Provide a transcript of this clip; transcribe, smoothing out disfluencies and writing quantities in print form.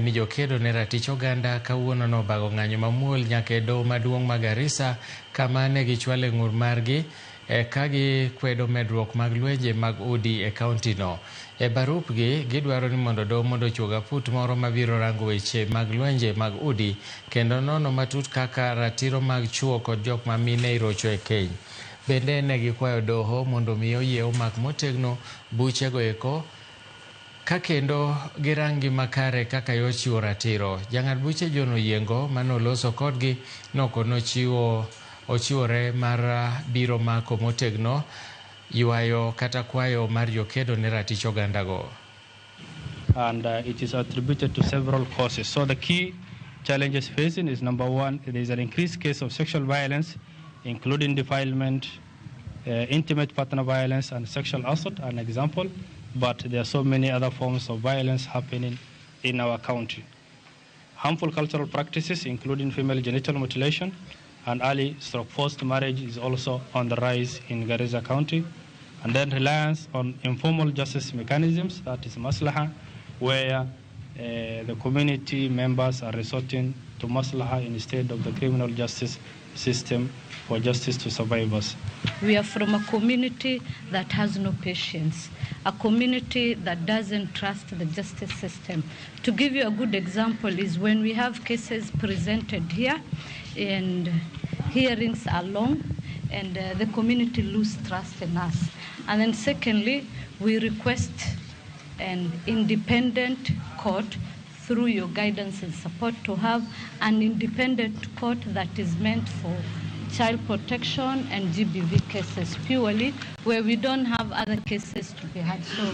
Ni jokedne ratich oganda kawuono nobago ng'anyo mamuol nyaka e doho maduong' ma Garissa kama ne gichwale ng'ur margi ka gikwedo medruok mag lwenje mag udi e kaunti no. E barupgi gidwaro ni mondo doho mondo ochwog aput moro mabiro rango weche mag lwenje mag udi kendo nono matut kaka ratiro mag chuo kod jok ma mine irocho e keny. Bende ne gikwayo doho mondo mi oyie omak motegno buchego eko ka kendo girangi makare kaka yochiwo ratiro. Jang'ad buche John Oyiengo manoloso kodgi nokono ochiwore mar biro mako motegno ywayo kata kwayo mar jokedne ratich oganda go. And it is attributed to several causes. So the key challenges facing is number one, there is an increased case of sexual violence, including defilement, intimate partner violence, and sexual assault, an example. But there are so many other forms of violence happening in our county. Harmful cultural practices, including female genital mutilation and early/forced marriage, is also on the rise in Garissa County. And then reliance on informal justice mechanisms, that is maslaha, where the community members are resorting to maslaha instead of the criminal justice system for justice to survivors. We are from a community that has no patience, a community that doesn't trust the justice system. To give you a good example is when we have cases presented here and hearings are long and the community lose trust in us. And then secondly, we request an independent court through your guidance and support to have an independent court that is meant for child protection and GBV cases purely, where we don't have other cases to be had. So